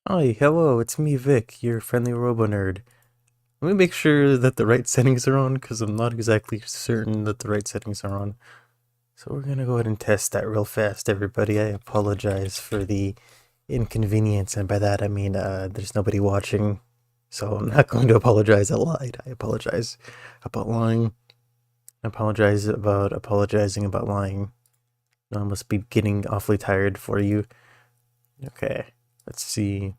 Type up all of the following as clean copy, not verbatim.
Hi, hello, it's me, Vic, your friendly robo-nerd. Let me make sure that the right settings are on, because I'm not exactly certain that the right settings are on. So we're gonna go ahead and test that real fast, everybody. I apologize for the inconvenience, and by that I mean there's nobody watching, so I'm not going to apologize. I lied. I apologize about lying. I apologize about apologizing about lying. I must be getting awfully tired for you. Okay, let's see.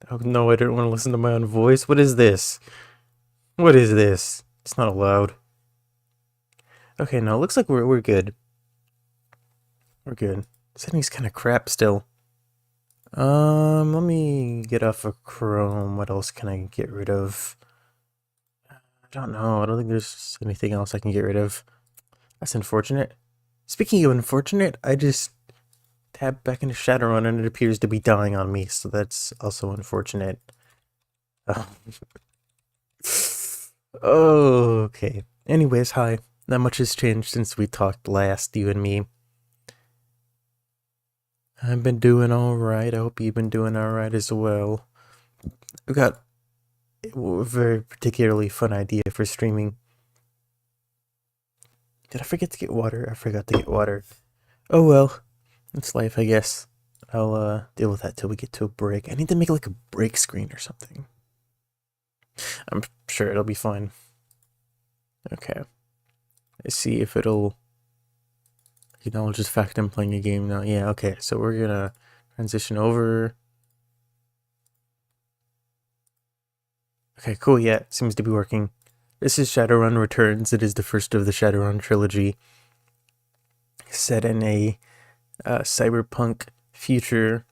Oh no, I don't want to listen to my own voice. What is this? What is this? It's not allowed. Okay, no, it looks like we're good. We're good. Setting's kind of crap still. Let me get off of Chrome. What else can I get rid of? I don't know. I don't think there's anything else I can get rid of. That's unfortunate. Speaking of unfortunate, I just tabbed back into Shadowrun and it appears to be dying on me, so that's also unfortunate. Oh, okay. Anyways, hi. Not much has changed since we talked last, you and me. I've been doing alright. I hope you've been doing alright as well. I've got a very particularly fun idea for streaming. Did I forget to get water? I forgot to get water. Oh well. It's life, I guess. I'll deal with that till we get to a break. I need to make like a break screen or something. I'm sure it'll be fine. Okay. Let's see if it'll acknowledge the fact I'm playing a game now. Yeah, okay. So we're gonna transition over. Okay, cool. Yeah, it seems to be working. This is Shadowrun Returns. It is the first of the Shadowrun Trilogy, set in a cyberpunk future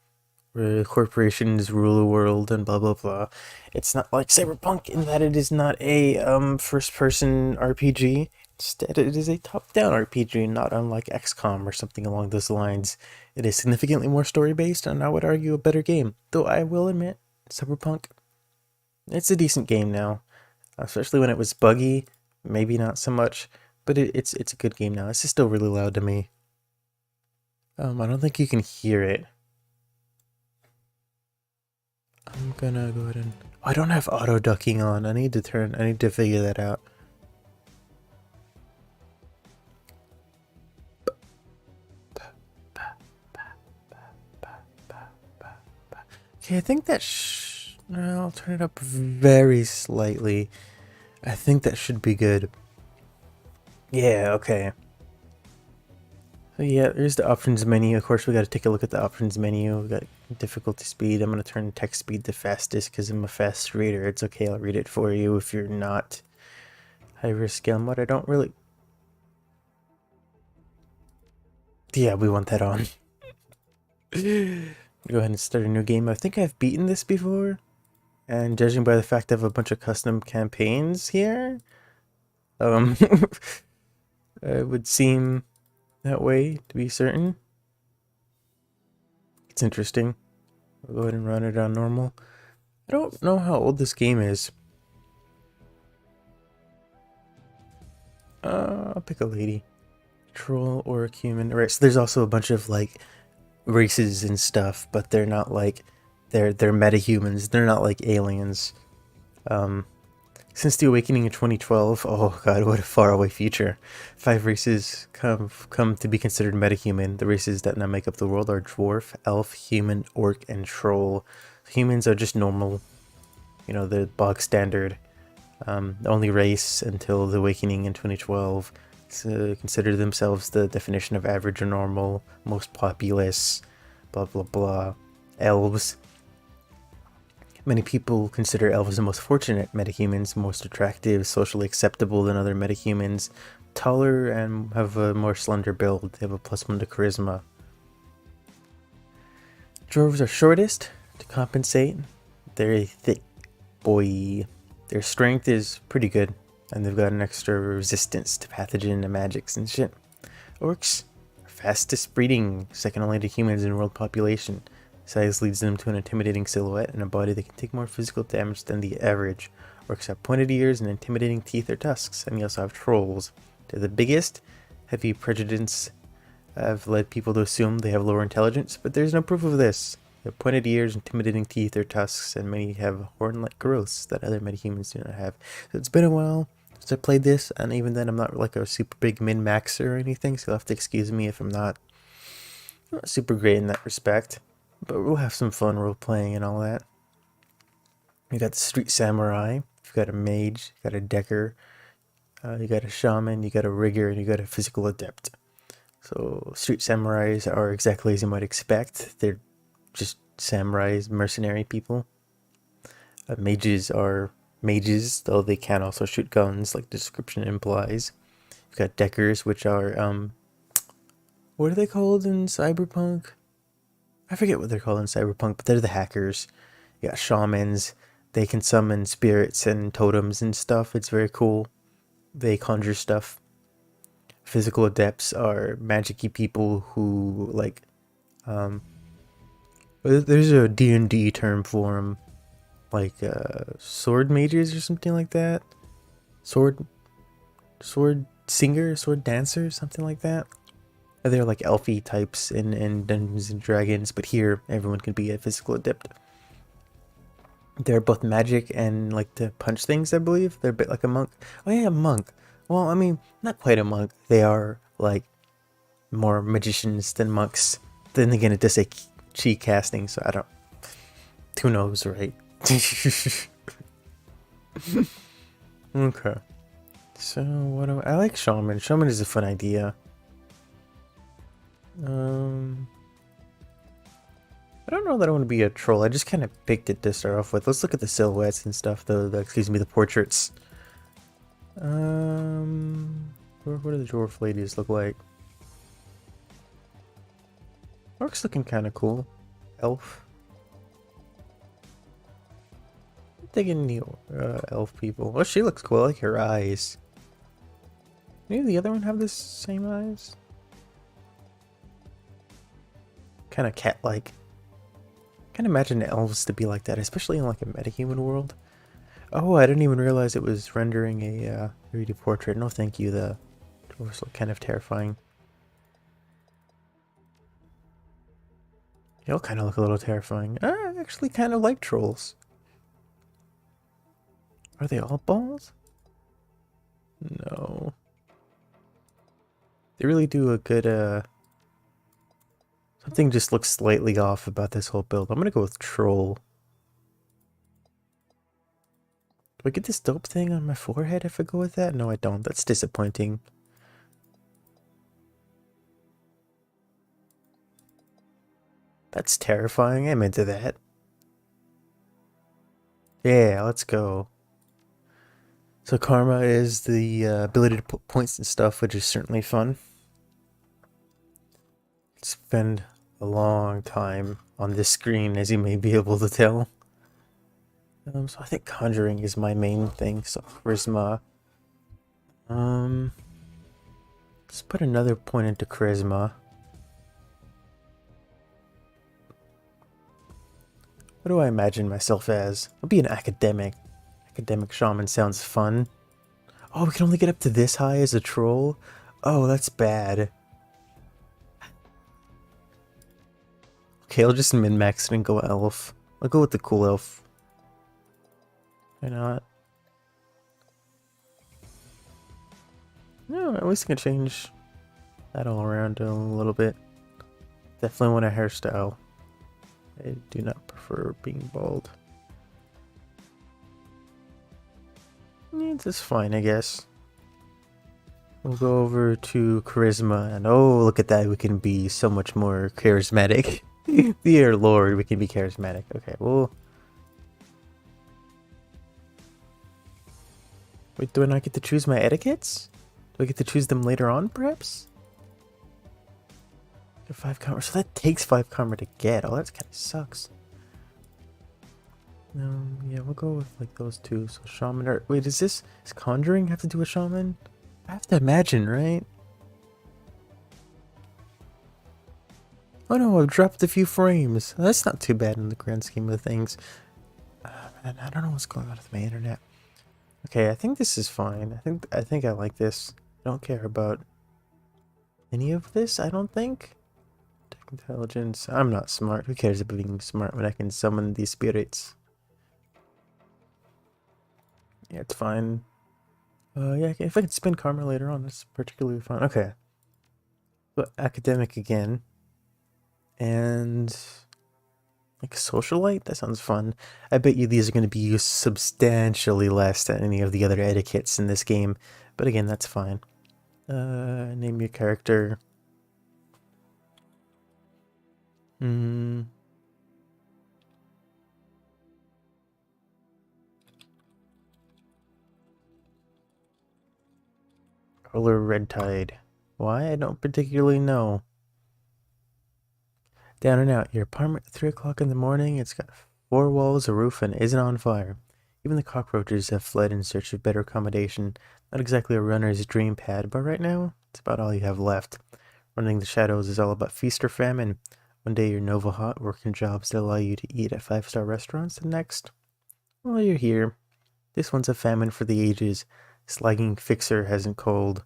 where corporations rule the world and blah blah blah. It's not like Cyberpunk in that it is not a first-person RPG. Instead, it is a top-down RPG, not unlike XCOM or something along those lines. It is significantly more story-based, and I would argue a better game. Though I will admit, Cyberpunk, it's a decent game now, especially when it was buggy. Maybe not so much, but it's a good game now. It's just still really loud to me. I don't think you can hear it. I'm gonna go ahead and. Oh, I don't have auto ducking on. I need to figure that out. Okay, I think that. I'll turn it up very slightly. I think that should be good. Yeah. Okay. So yeah, there's the options menu. Of course, we got to take a look at the options menu. We got difficulty speed. I'm gonna turn text speed to fastest because I'm a fast reader. It's okay. I'll read it for you if you're not high risk but I don't really. Yeah, we want that on. Go ahead and start a new game. I think I've beaten this before, and judging by the fact I have a bunch of custom campaigns here, um, it would seem that way to be certain. It's interesting. I'll go ahead and run it on normal. I don't know how old this game is. I'll pick a lady. Troll or a human. Right, so there's also a bunch of like races and stuff, but they're not like they're metahumans. They're not like aliens. Um, since the awakening in 2012, oh god, what a faraway future. 5 races come to be considered metahuman. The races that now make up the world are dwarf, elf, human, orc, and troll. Humans are just normal, the bog standard. The only race until the awakening in 2012 consider themselves the definition of average or normal, most populous, blah blah blah. Elves. Many people consider elves the most fortunate metahumans, most attractive, socially acceptable than other metahumans, taller, and have a more slender build. They have a +1 to charisma. Dwarves are shortest to compensate. They're a thick boy. Their strength is pretty good, and they've got an extra resistance to pathogen and magics and shit. Orcs are fastest breeding, second only to humans in world population. Size leads them to an intimidating silhouette and a body that can take more physical damage than the average. Orcs have pointed ears and intimidating teeth or tusks, and you also have trolls. They're the biggest. Heavy prejudice have led people to assume they have lower intelligence, but there's no proof of this. They have pointed ears, intimidating teeth or tusks, and many have horn-like growths that other metahumans do not have. So it's been a while since I played this, and even then I'm not like a super big min-maxer or anything, so you'll have to excuse me if I'm not super great in that respect. But we'll have some fun role-playing and all that. You got the street samurai, you've got a mage, you got a decker, you got a shaman, you got a rigger, and you got a physical adept. So street samurais are exactly as you might expect. They're just samurais, mercenary people. Mages are mages, though they can also shoot guns, like the description implies. You've got deckers, which are what are they called in Cyberpunk? I forget what they're called in Cyberpunk, but they're the hackers. You got shamans. They can summon spirits and totems and stuff. It's very cool. They conjure stuff. Physical adepts are magic-y people who like there's a D&D term for them, like sword mages or something like that. Sword singer, sword dancer, something like that. They're like elfy types in Dungeons and Dragons, but here everyone can be a physical adept. They're both magic and like to punch things, I believe. They're a bit like a monk. Oh yeah, a monk. Well, I mean, not quite a monk. They are like more magicians than monks. Then again, it does say chi casting, so I don't. Who knows, right? Okay. So what do I like? Shaman. Shaman is a fun idea. I don't know that I want to be a troll. I just kind of picked it to start off with. Let's look at the silhouettes and stuff, though. Excuse me, the portraits. What do the dwarf ladies look like? Orc's looking kind of cool. Elf. I'm thinking the elf people. Oh, she looks cool. I like her eyes. Maybe the other one have the same eyes? Kind of cat-like. Can't imagine elves to be like that, especially in like a metahuman world. Oh, I didn't even realize it was rendering a 3D portrait. No, thank you. The dwarves look kind of terrifying. They all kind of look a little terrifying. I actually kind of like trolls. Are they all balls? No. They really do a good, something just looks slightly off about this whole build. I'm gonna go with troll. Do I get this dope thing on my forehead if I go with that? No, I don't. That's disappointing. That's terrifying. I'm into that. Yeah, let's go. So karma is the ability to put points and stuff, which is certainly fun. Spend a long time on this screen, as you may be able to tell. So I think conjuring is my main thing. So charisma. Let's put another point into charisma. What do I imagine myself as? I'll be an academic. Academic shaman sounds fun. Oh, we can only get up to this high as a troll? Oh, that's bad. Okay, I'll just min-max it and go elf. I'll go with the cool elf. Why not? No, at least I can change that all around a little bit. Definitely want a hairstyle. I do not prefer being bald. Yeah, this is fine, I guess. We'll go over to charisma, and oh, look at that, we can be so much more charismatic. Dear Lord, we can be charismatic. Okay, well... Wait, do I not get to choose my etiquettes? Do I get to choose them later on, perhaps? 5 karma, so that takes 5 karma to get. Oh, that kind of sucks. Yeah, we'll go with like those two. So shaman or wait, does conjuring have to do with shaman? I have to imagine, right? Oh no, I've dropped a few frames. That's not too bad in the grand scheme of things. Man, I don't know what's going on with my internet. Okay, I think this is fine. I think I like this. I don't care about any of this, I don't think. Intelligence. I'm not smart. Who cares about being smart when I can summon these spirits? Yeah, it's fine. Yeah, if I can spend karma later on, that's particularly fine. Okay. But academic again. And like socialite? That sounds fun. I bet you these are going to be used substantially less than any of the other etiquettes in this game. But again, that's fine. Name your character. Color red tide. Why? I don't particularly know. Down and out. Your apartment at 3 o'clock in the morning. It's got 4 walls, a roof, and isn't on fire. Even the cockroaches have fled in search of better accommodation. Not exactly a runner's dream pad, but right now, it's about all you have left. Running the shadows is all about feast or famine. One day you're Nova Hot, working jobs that allow you to eat at 5-star restaurants. The next, well, you're here. This one's a famine for the ages. Slagging fixer hasn't cold.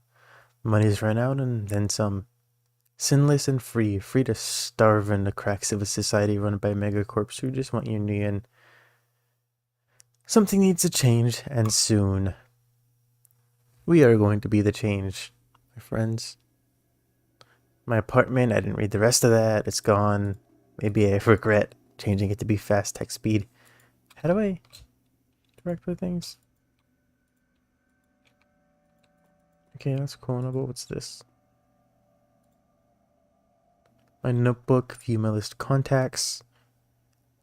Money's run out and then some. Sinless and free, free to starve in the cracks of a society run by megacorps who just want your union. Something needs to change, and soon. We are going to be the change, my friends. My apartment, I didn't read the rest of that. It's gone. Maybe I regret changing it to be fast text speed. How do I direct the things? Okay, that's cool. Now, but what's this? My notebook, view my list of contacts.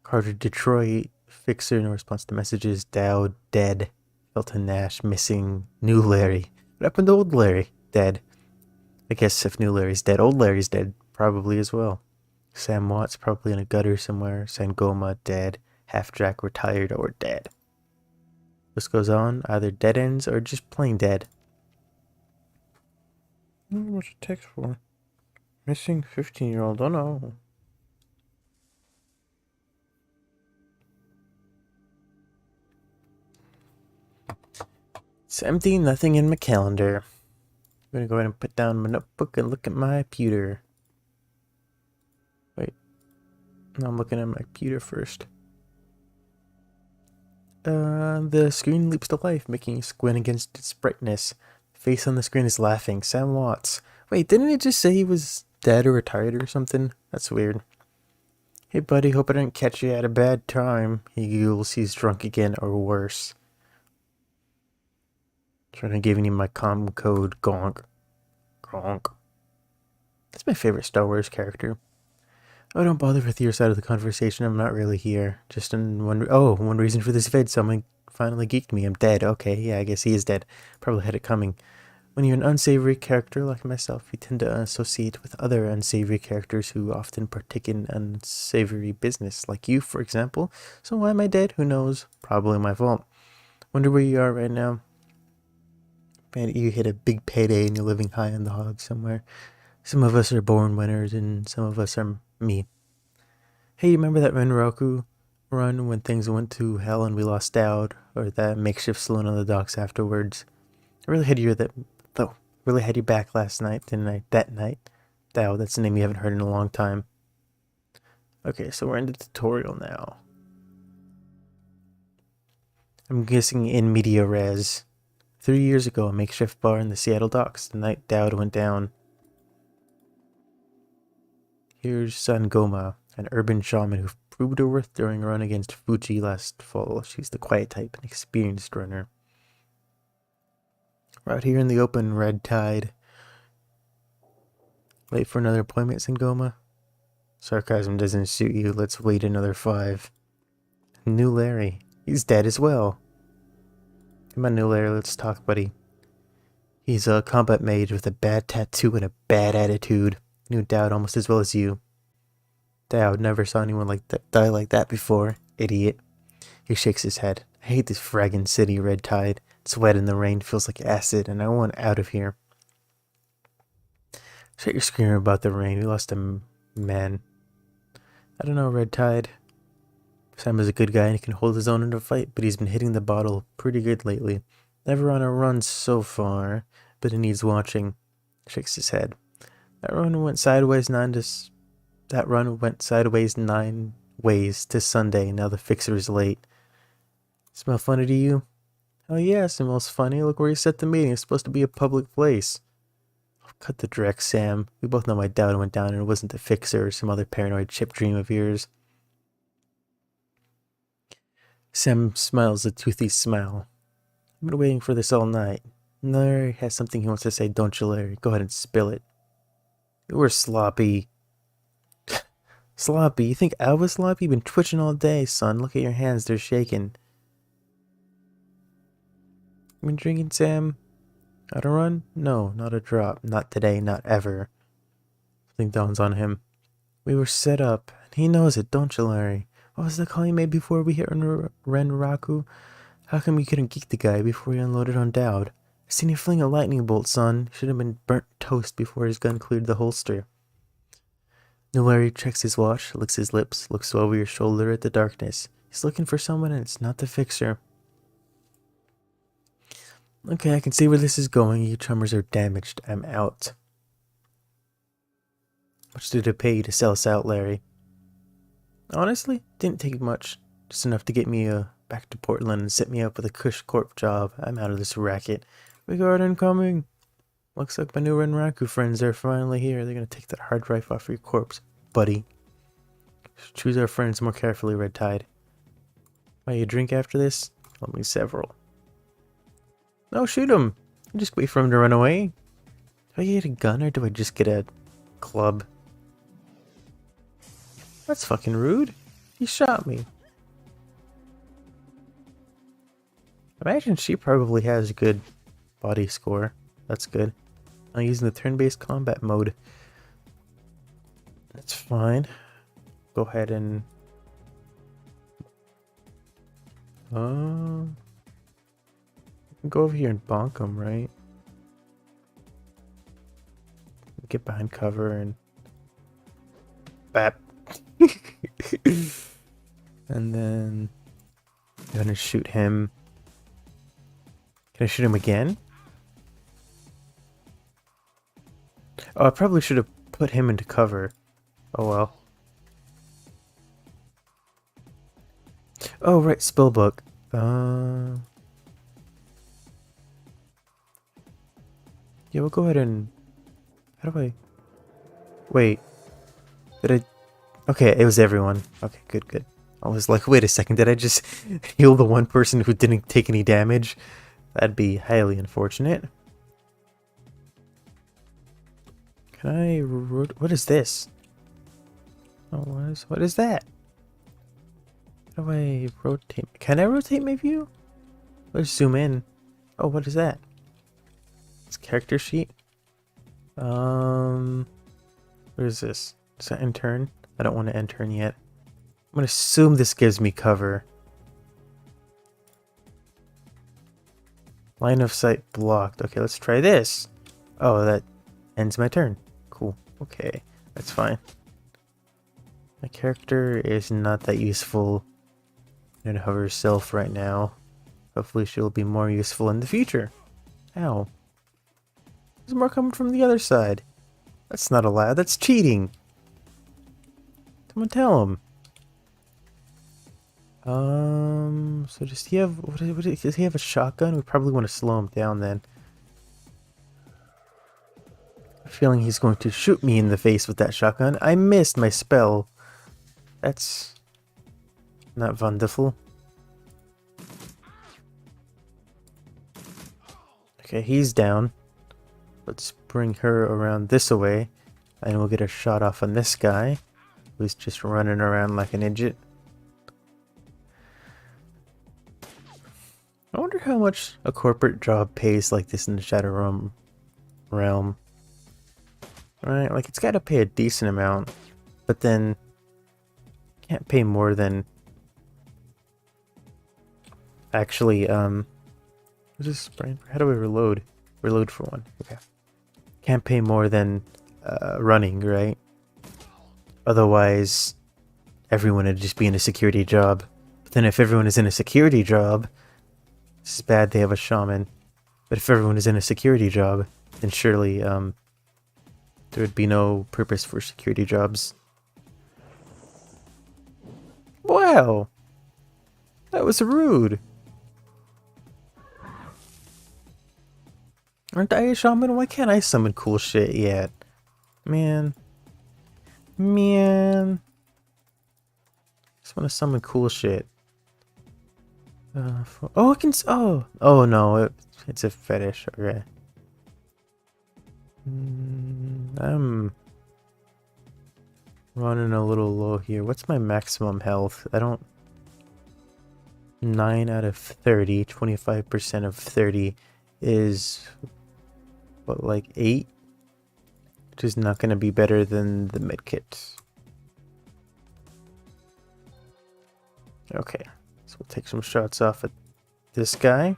Carter Detroit, Fixer, no response to messages. Dow, dead. Elton Nash, missing. New Larry. What happened to old Larry? Dead. I guess if new Larry's dead, old Larry's dead. Probably as well. Sam Watts, probably in a gutter somewhere. Sangoma, dead. Half Jack, retired or dead. This goes on, either dead ends or just plain dead. What's the text for? Missing 15-year-old. Oh no. It's empty, nothing in my calendar. I'm gonna go ahead and put down my notebook and look at my computer. Wait. No, I'm looking at my computer first. The screen leaps to life, making you squint against its brightness. The face on the screen is laughing. Sam Watts. Wait, didn't it just say he was dead or retired or something? That's weird. Hey buddy, hope I didn't catch you at a bad time. He giggles, he's drunk again or worse. Trying to give you my com code, gonk. Gronk. That's my favorite Star Wars character. Oh, don't bother with your side of the conversation. I'm not really here. Just in one reason for this vid. Someone finally geeked me. I'm dead. Okay, yeah, I guess he is dead. Probably had it coming. When you're an unsavory character like myself, you tend to associate with other unsavory characters who often partake in unsavory business, like you, for example. So why am I dead? Who knows? Probably my fault. Wonder where you are right now. Man, you hit a big payday and you're living high on the hog somewhere. Some of us are born winners and some of us are me. Hey, remember that Renroku run when things went to hell and we lost Dowd, or that makeshift saloon on the docks afterwards? I really had you back last night, didn't I? That night. Dowd, that's a name you haven't heard in a long time. Okay, so we're in the tutorial now. I'm guessing in media res. 3 years ago, a makeshift bar in the Seattle docks, the night Dowd went down. Here's son Goma, an urban shaman who proved her worth during a run against Fuji last fall. She's the quiet type, an experienced runner. We're out here in the open, red tide. Late for another appointment, Goma? Sarcasm doesn't suit you. Let's wait another 5. New Larry. He's dead as well. Come on, New Larry, let's talk, buddy. He's a combat mage with a bad tattoo and a bad attitude. Knew Dowd almost as well as you. Dowd never saw anyone like that die like that before. Idiot. He shakes his head. I hate this fragging city, red tide. It's wet in the rain, feels like acid, and I want out of here. Shut your screaming about the rain. We lost a man. I don't know, red tide. Sam is a good guy and he can hold his own in a fight, but he's been hitting the bottle pretty good lately. Never on a run so far, but he needs watching. Shakes his head. That run went sideways 9 to That run went sideways 9 ways to Sunday. Now the fixer is late. Smell funny to you? Oh yeah, it smells funny. Look where you set the meeting. It's supposed to be a public place. Oh, cut the direct, Sam. We both know my dad went down and it wasn't the fixer or some other paranoid chip dream of yours. Sam smiles a toothy smile. I've been waiting for this all night. Larry has something he wants to say, don't you, Larry? Go ahead and spill it. You were sloppy. Sloppy? You think I was sloppy? You've been twitching all day, son. Look at your hands, they're shaking. You been drinking, Sam? Shadowrun? No, not a drop. Not today, not ever. Something dawns on him. We were set up. He knows it, don't you, Larry? What was the call you made before we hit Renraku? How come you couldn't geek the guy before he unloaded on Dowd? I seen you fling a lightning bolt, son. Should have been burnt toast before his gun cleared the holster. New Larry checks his watch, licks his lips, looks over your shoulder at the darkness. He's looking for someone and it's not the fixer. Okay, I can see where this is going. You chummers are damaged. I'm out. How much did it pay you to sell us out, Larry? Honestly, didn't take much. Just enough to get me back to Portland and set me up with a cush corp job. I'm out of this racket. We got incoming. Looks like my new Renraku friends are finally here. They're gonna take that hard drive off your corpse, buddy. Choose our friends more carefully, Red Tide. Buy you a drink after this? Let me several. No, shoot him. Just wait for him to run away. Do I get a gun or do I just get a club? That's fucking rude. He shot me. Imagine she probably has a good body score. That's good. I'm using the turn-based combat mode. That's fine. Go ahead and... go over here and bonk him, right? Get behind cover and... Bap. And then... I'm gonna shoot him. Can I shoot him again? Oh, I probably should have put him into cover. Oh well. Oh, right, spellbook. Yeah, we'll go ahead and... How do I... Wait. Did I... Okay, it was everyone. Okay, good, good. I was like, wait a second, did I just heal the one person who didn't take any damage? That'd be highly unfortunate. Can I... What is this? Oh, what is that? How do I rotate? Can I rotate my view? Let's zoom in. Oh, what is that? It's character sheet. What is this? Is that intern? I don't want to intern yet. I'm gonna assume this gives me cover. Line of sight blocked. Okay, let's try this. Oh, that ends my turn. Cool. Okay, that's fine. My character is not that useful in of herself right now. Hopefully she'll be more useful in the future. Ow. There's more coming from the other side. That's not allowed. That's cheating. Someone tell him. So does he have... does he have a shotgun? We probably want to slow him down then. I have a feeling he's going to shoot me in the face with that shotgun. I missed my spell. That's... not wonderful. Okay, he's down. Let's bring her around this way. And we'll get a shot off on this guy, who's just running around like an idiot. I wonder how much a corporate job pays like this in the Shadowrun realm. Right, like it's gotta pay a decent amount, but then can't pay more than actually, what is this brain? How do I reload? Reload for one. Okay. Can't pay more than running, right? Otherwise, everyone would just be in a security job. But then if everyone is in a security job, this is bad, they have a shaman. But if everyone is in a security job, then surely there would be no purpose for security jobs. Wow! That was rude! Aren't I a shaman? Why can't I summon cool shit yet? Man. Man. Just want to summon cool shit. Oh, I can. Oh no, it's a fetish. Okay. I'm running a little low here. What's my maximum health? I don't. 9 out of 30, 25% of 30 is what, like 8? Which is not going to be better than the medkit. Okay, so we'll take some shots off at this guy.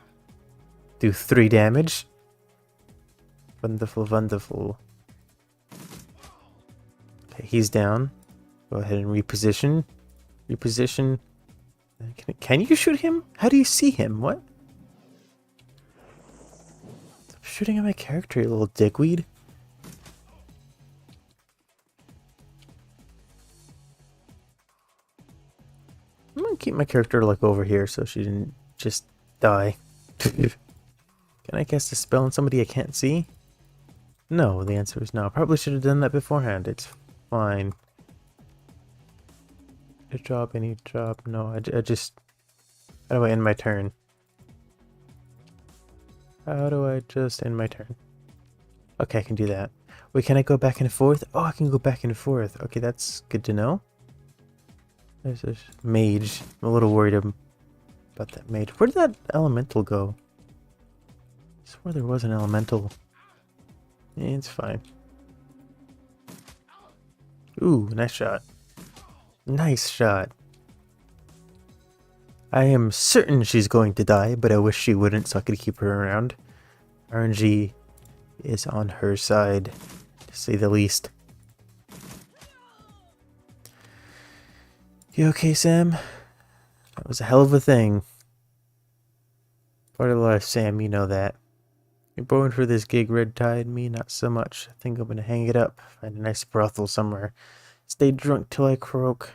Do 3 damage. Wonderful, wonderful. Okay, he's down. Go ahead and reposition. Reposition. Can you shoot him? How do you see him? What? Stop shooting at my character, you little dickweed. I'm gonna keep my character like over here so she didn't just die. Can I cast a spell on somebody I can't see? No, the answer is no. I probably should have done that beforehand. It's fine. A job, any job. No, I just... How do I end my turn? How do I just end my turn? Okay, I can do that. Wait, can I go back and forth? Oh, I can go back and forth. Okay, that's good to know. There's a mage. I'm a little worried about that mage. Where did that elemental go? I swore there was an elemental. It's fine. Ooh, nice shot. Nice shot. I am certain she's going to die, but I wish she wouldn't so I could keep her around. RNG is on her side, to say the least. You okay, Sam? That was a hell of a thing. Part of life, Sam, you know that. You're born for this gig, Red Tide. Me, not so much. I think I'm gonna hang it up. Find a nice brothel somewhere. Stay drunk till I croak.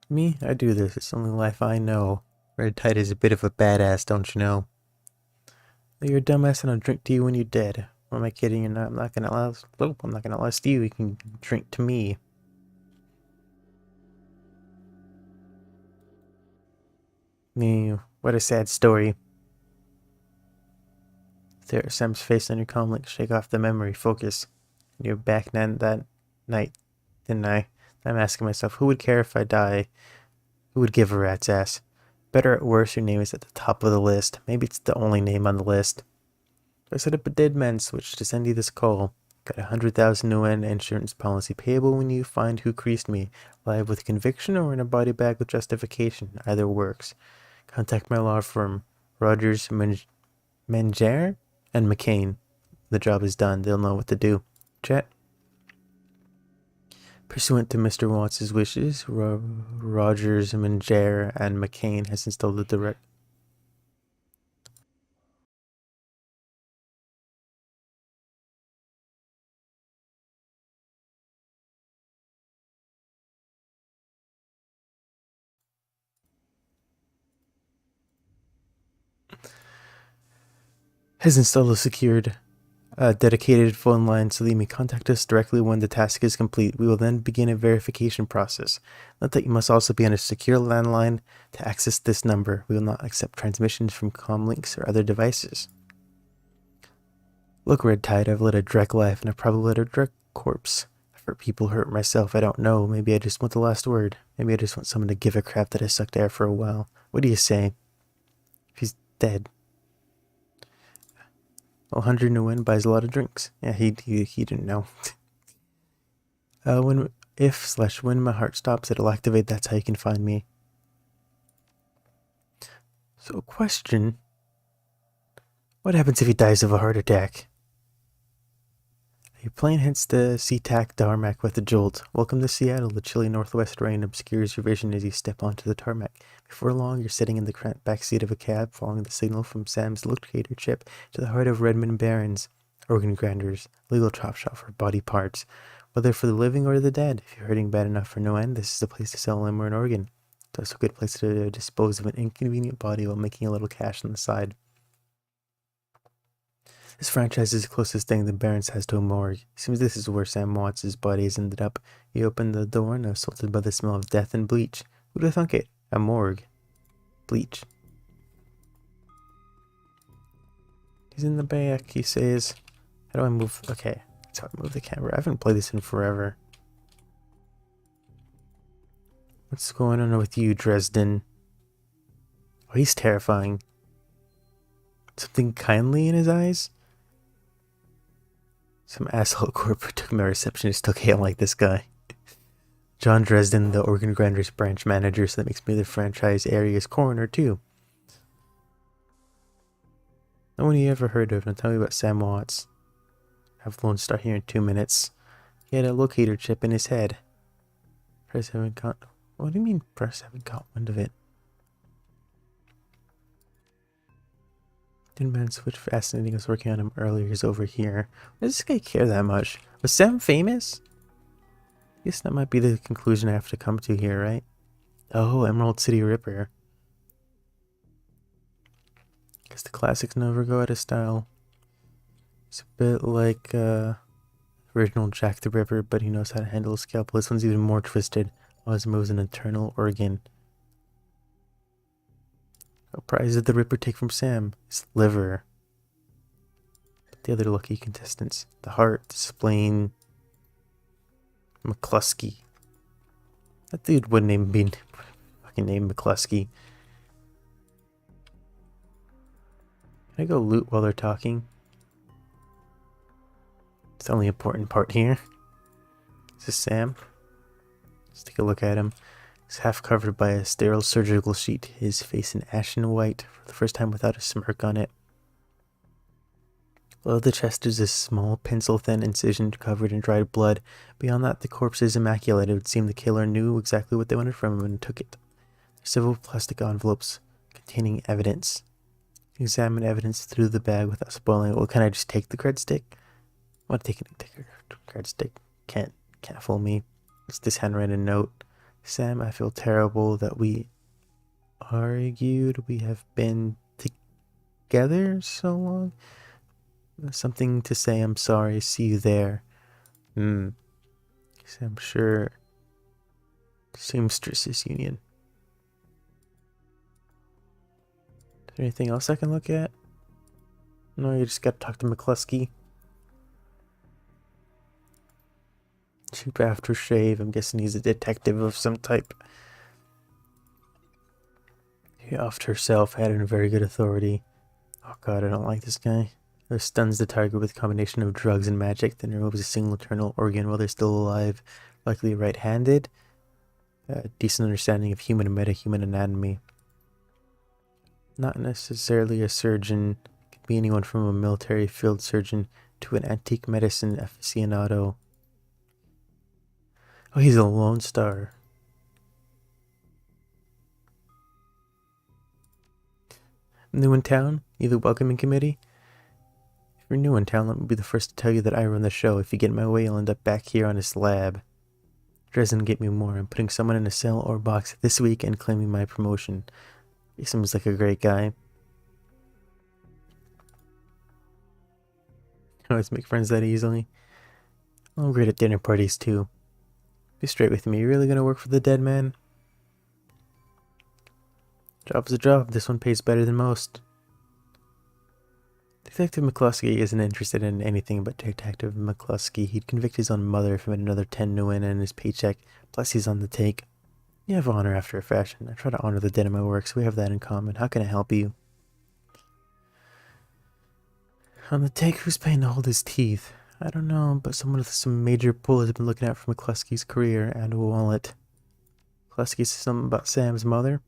Me? I do this. It's the only life I know. Red Tide is a bit of a badass, don't you know? You're a dumbass and I'll drink to you when you're dead. What am I kidding? You're not. I'm not gonna last. Well, I'm not gonna last you. You can drink to me. Me. What a sad story. There, Sam's face on your comm link. Shake off the memory. Focus. You're back that night, didn't I? I'm asking myself, who would care if I die? Who would give a rat's ass? Better or worse, your name is at the top of the list. Maybe it's the only name on the list. I set up a dead man switch to send you this call. Got 100,000 UN insurance policy payable when you find who creased me. Live with conviction or in a body bag with justification. Either works. Contact my law firm, Rogers, Menger and McCain. The job is done. They'll know what to do. Chat. Pursuant to Mr. Watts' wishes, Rogers, Menger, and McCain has installed the direct... has installed a secured, dedicated phone line so that you may contact us directly when the task is complete. We will then begin a verification process. Note that you must also be on a secure landline to access this number. We will not accept transmissions from comm links or other devices. Look, Red Tide, I've led a Drek life and I've probably led a Drek corpse. I've hurt people, hurt myself, I don't know. Maybe I just want the last word. Maybe I just want someone to give a crap that I sucked air for a while. What do you say? If he's dead. 100 new win buys a lot of drinks. Yeah, he didn't know. When my heart stops, it'll activate. That's how you can find me. So, question. What happens if he dies of a heart attack? Your plane hits the SeaTac tarmac with a jolt. Welcome to Seattle. The chilly northwest rain obscures your vision as you step onto the tarmac. Before long, you're sitting in the cramped backseat of a cab, following the signal from Sam's locator chip to the heart of Redmond Barons, organ grinders, legal chop shop for body parts. Whether for the living or the dead, if you're hurting bad enough for no end, this is the place to sell a limb or an organ. It's also a good place to dispose of an inconvenient body while making a little cash on the side. This franchise is the closest thing the Barrens has to a morgue. Seems this is where Sam Watts' body has ended up. He opened the door and was assaulted by the smell of death and bleach. Who'd have thunk it? A morgue. Bleach. He's in the back, he says. How do I move? Okay, that's how I move the camera. I haven't played this in forever. What's going on with you, Dresden? Oh, he's terrifying. Something kindly in his eyes? Some asshole corporate took my receptionist took hail like this guy. John Dresden, the Oregon Grander's branch manager, so that makes me the franchise area's coroner too. No one you ever heard of. Now tell me about Sam Watts. Have Lone Star here in 2 minutes. He had a locator chip in his head. Press haven't got. What do you mean press haven't got wind of it? Didn't man switch fascinating. I was working on him earlier. He's over here. Why does this guy care that much? Was Sam famous? I guess that might be the conclusion I have to come to here, right? Oh, Emerald City Ripper. Guess the classics never go out of style. It's a bit like original Jack the Ripper, but he knows how to handle a scalpel. This one's even more twisted. All his moves an internal organ. What prize did the Ripper take from Sam? His liver. But the other lucky contestants. The heart, the spleen. McCluskey. That dude wouldn't even be fucking named McCluskey. Can I go loot while they're talking? It's the only important part here. Is this Sam? Let's take a look at him. He's half covered by a sterile surgical sheet, his face in ashen white, for the first time without a smirk on it. Below the chest is a small, pencil-thin incision covered in dried blood. Beyond that, the corpse is immaculate. It would seem the killer knew exactly what they wanted from him and took it. There's several plastic envelopes containing evidence. Examine evidence through the bag without spoiling it. Well, can I just take the cred stick? I'm not taking the cred stick. Can't fool me. It's this handwritten note. Sam, I feel terrible that we argued. We have been together so long. Something to say. I'm sorry. See you there. I'm sure. Seamstresses Union. Is there anything else I can look at? No, you just gotta talk to McCluskey. Cheap aftershave. I'm guessing he's a detective of some type. She offed herself, had a very good authority. Oh god, I don't like this guy. Who stuns the target with a combination of drugs and magic, then removes a single internal organ while they're still alive, likely right-handed. Decent understanding of human and metahuman anatomy. Not necessarily a surgeon. Could be anyone from a military field surgeon to an antique medicine aficionado. Oh, he's a Lone Star. New in town? You the welcoming committee? If you're new in town, let me be the first to tell you that I run the show. If you get in my way, you'll end up back here on his slab. Doesn't get me more. I'm putting someone in a cell or box this week and claiming my promotion. He seems like a great guy. I always make friends that easily. I'm great at dinner parties too. Be straight with me. You really gonna work for the dead man? Job's a job. This one pays better than most. Detective McCluskey isn't interested in anything but Detective McCluskey. He'd convict his own mother if he made another 10 new in his paycheck. Plus he's on the take. You have honor after a fashion. I try to honor the dead in my work, so we have that in common. How can I help you? On the take, who's paying to hold his teeth? I don't know, but someone with some major pull has been looking out for McCluskey's career and a wallet. McCluskey said something about Sam's mother.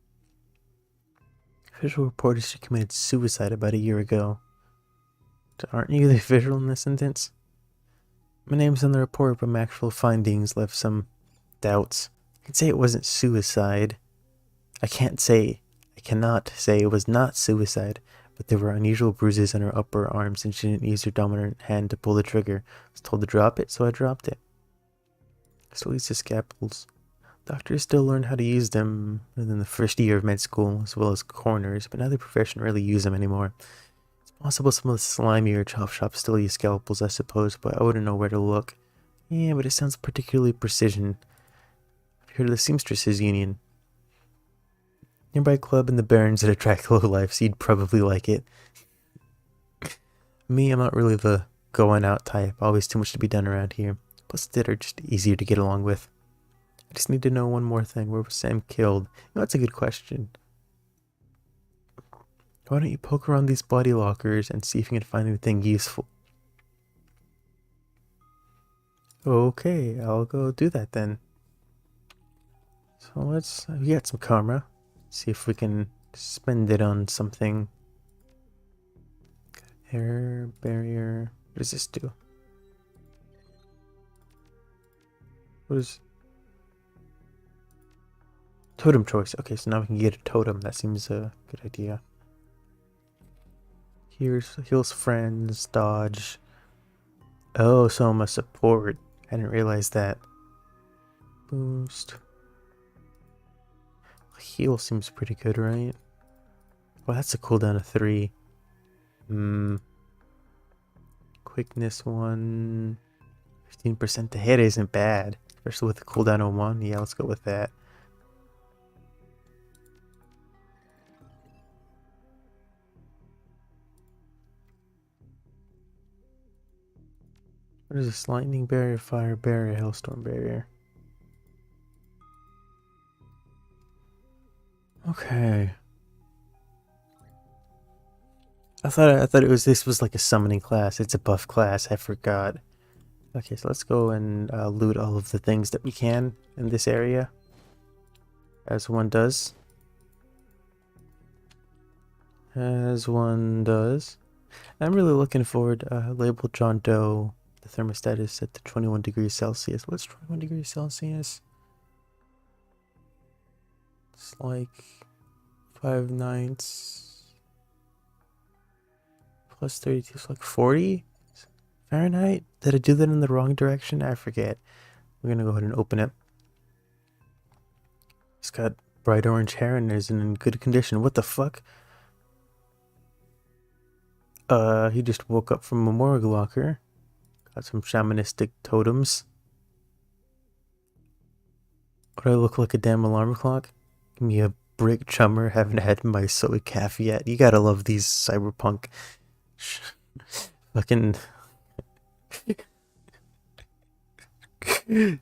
Official report is she committed suicide about a year ago. Aren't you the official in this sentence? My name's on the report, but my actual findings left some doubts. I can say it wasn't suicide. I cannot say it was not suicide, but there were unusual bruises on her upper arms and she didn't use her dominant hand to pull the trigger. I was told to drop it, so I dropped it. Still uses scalpels. Doctors still learn how to use them in the first year of med school, as well as coroners, but neither profession really use them anymore. It's possible some of the slimier chop shops still use scalpels, I suppose, but I wouldn't know where to look. Yeah, but it sounds particularly precision. I've heard of the Seamstresses Union. Nearby club in the Barrens that attract lowlifes, so you'd probably like it. Me, I'm not really the going out type, always too much to be done around here. Plus, that are just easier to get along with. I just need to know one more thing. Where was Sam killed? That's a good question. Why don't you poke around these body lockers and see if you can find anything useful? Okay, I'll go do that then. So we got some karma. See if we can spend it on something. Air barrier. What does this do? What is Totem Choice? Okay, so now we can get a totem. That seems a good idea. Heals friends, dodge. Oh, so I'm a support. I didn't realize that. Boost. Heal seems pretty good, right? Well, that's a cooldown of 3. Quickness 1. 15% to hit isn't bad. Especially with the cooldown of 1. Yeah, let's go with that. What is this? Lightning barrier, fire barrier, hailstorm barrier. Okay. I thought this was like a summoning class. It's a buff class. I forgot. Okay, so let's go and loot all of the things that we can in this area, as one does. As one does. I'm really looking forward. Label John Doe. The thermostat is set to 21 degrees Celsius. What's 21 degrees Celsius? It's like 5 ninths plus 32 is like 40 Fahrenheit. Did I do that in the wrong direction? I forget. We're gonna go ahead and open it. It's got bright orange hair and is in good condition. What the fuck? He just woke up from a morgue locker. Got some shamanistic totems. Would I look like a damn alarm clock? Give me a brick chummer. Haven't had my soy calf yet. You gotta love these cyberpunk fucking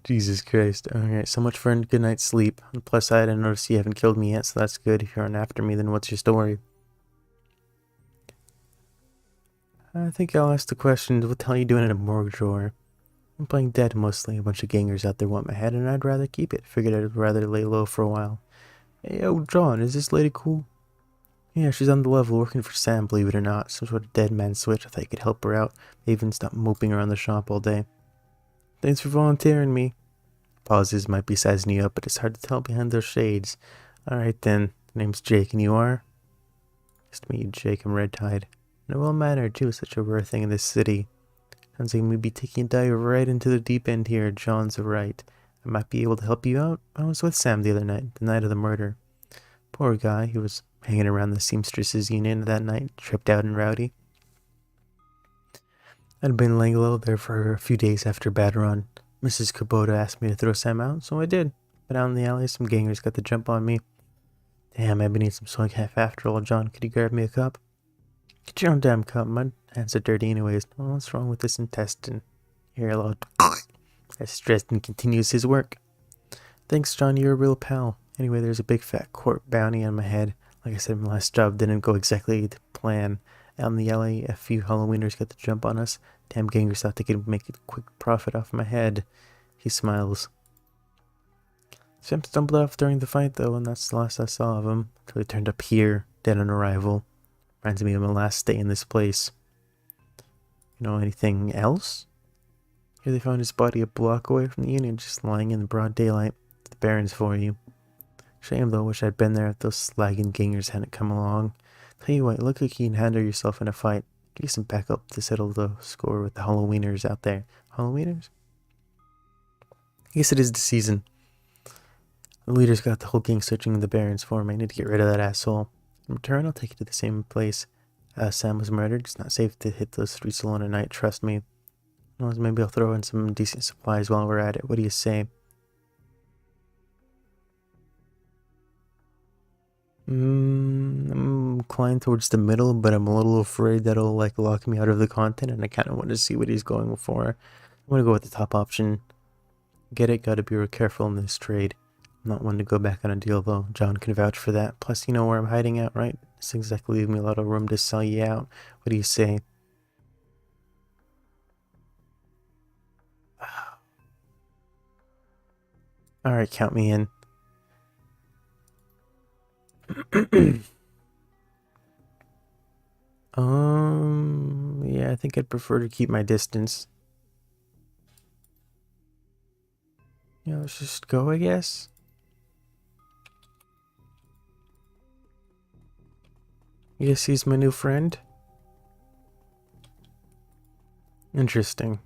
Jesus Christ. Alright, so much for a good night's sleep. On the plus side, I noticed you haven't killed me yet, so that's good. If you aren't after me, then what's your story? I think I'll ask the questions. What the hell are you doing in a morgue drawer? I'm playing dead mostly. A bunch of gangers out there want my head, and I'd rather keep it. Figured I'd rather lay low for a while. Hey, yo, John, is this lady cool? Yeah, she's on the level working for Sam, believe it or not. Some sort of dead man switch. I thought you could help her out. Maybe even stop moping around the shop all day. Thanks for volunteering me. Pauses might be sizing you up, but it's hard to tell behind those shades. Alright then. Name's Jake, and you are? Nice to meet you, Jake. I'm red-tied. And well-mannered, too. Such a rare thing in this city. Sounds like we'd be taking a dive right into the deep end here. John's right. I might be able to help you out. I was with Sam the other night, the night of the murder. Poor guy. He was hanging around the Seamstresses Union that night, tripped out and rowdy. I'd been laying low there for a few days after bad run. Mrs. Kubota asked me to throw Sam out, so I did. But out in the alley, some gangers got the jump on me. Damn, I've been eating some soy calf after all. John, could you grab me a cup? Get your own damn cup. My hands are dirty anyways. Oh, what's wrong with this intestine? Here, loud. As Dresden continues his work. Thanks, John. You're a real pal. Anyway, there's a big fat court bounty on my head. Like I said, my last job didn't go exactly to plan. Out in the alley, a few Halloweeners got the jump on us. Damn gangers thought they could make a quick profit off my head. He smiles. Sam stumbled off during the fight, though, and that's the last I saw of him. Until he turned up here, dead on arrival. Reminds me of my last stay in this place. You know anything else? Here they found his body a block away from the Union, just lying in the broad daylight. The Barrens for you. Shame though, wish I'd been there if those slagging gangers hadn't come along. Tell you what, look like you can handle yourself in a fight. Give you some backup to settle the score with the Halloweeners out there. Halloweeners? guess it is the season. The leader's got the whole gang searching the barrens for me. I need to get rid of that asshole. In return, I'll take you to the same place Sam was murdered. It's not safe to hit those streets alone at night, trust me. Well, maybe I'll throw in some decent supplies while we're at it. What do you say? I'm inclined towards the middle, but I'm a little afraid that'll like lock me out of the content, and I kind of want to see what he's going for. I'm gonna go with the top option. Get it? Gotta be real careful in this trade. I'm not one to go back on a deal though. John can vouch for that. Plus, you know where I'm hiding out, right? This exactly leave me a lot of room to sell you out. What do you say? Alright, count me in. Yeah, I think I'd prefer to keep my distance. Yeah, let's just go, I guess. You guess he's my new friend? Interesting.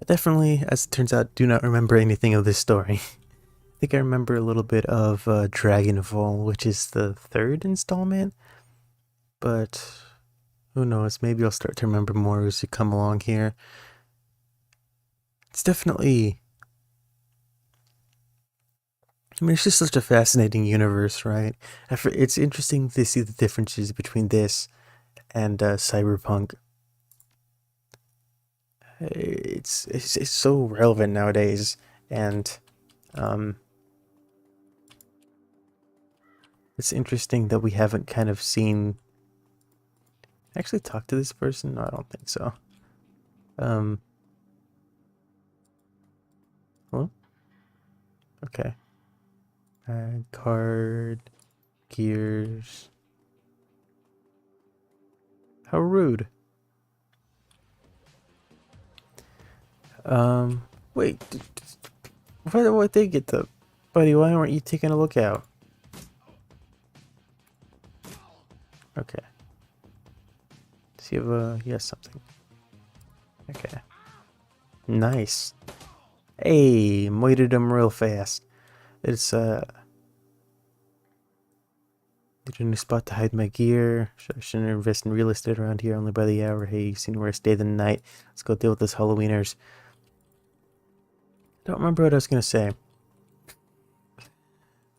I definitely, as it turns out, do not remember anything of this story. I think I remember a little bit of Dragonfall, which is the third installment. But who knows, maybe I'll start to remember more as you come along here. It's definitely... I mean, it's just such a fascinating universe, right? It's interesting to see the differences between this and Cyberpunk. It's so relevant nowadays, and it's interesting that we haven't kind of seen... Actually talk to this person? No, I don't think so. Hello? Okay. Card, gears. How rude. Wait. What they get the... Buddy, why weren't you taking a look out? Okay. See if, he has something. Okay. Nice. Hey, moited him real fast. It's, need a new spot to hide my gear. I shouldn't invest in real estate around here only by the hour. Hey, you seen where I stay the night. Let's go deal with this Halloweeners. Don't remember what I was gonna say.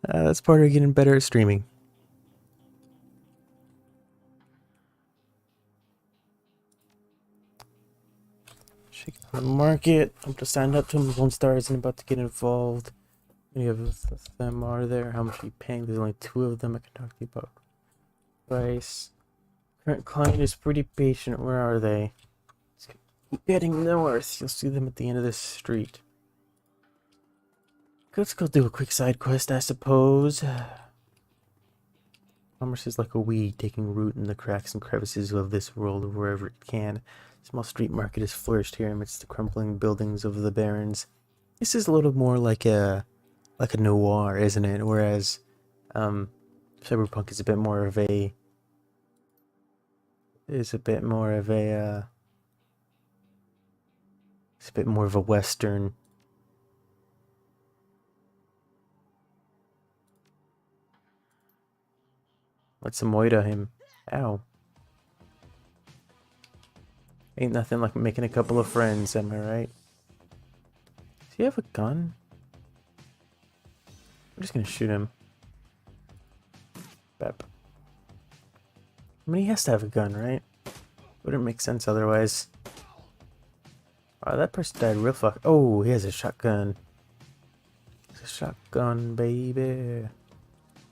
That's part of getting better at streaming. Check the market. I'm just signed up to Lone Star isn't about to get involved. Many of them are there. How much are you paying? There's only 2 of them I can talk to you about. Price. Current client is pretty patient. Where are they? Keep heading north. You'll see them at the end of this street. Let's go do a quick side quest, I suppose. Commerce is like a weed taking root in the cracks and crevices of this world wherever it can. Small street market has flourished here amidst the crumbling buildings of the barrens. This is a little more like a noir, isn't it? Whereas Cyberpunk is a bit more of a it's a bit more of a western. Let's moita him. Ow. Ain't nothing like making a couple of friends, am I right? Does he have a gun? I'm just gonna shoot him. Bep. I mean, he has to have a gun, right? Wouldn't make sense otherwise. Oh, that person died real fuck. Oh, he has a shotgun. It's a shotgun, baby.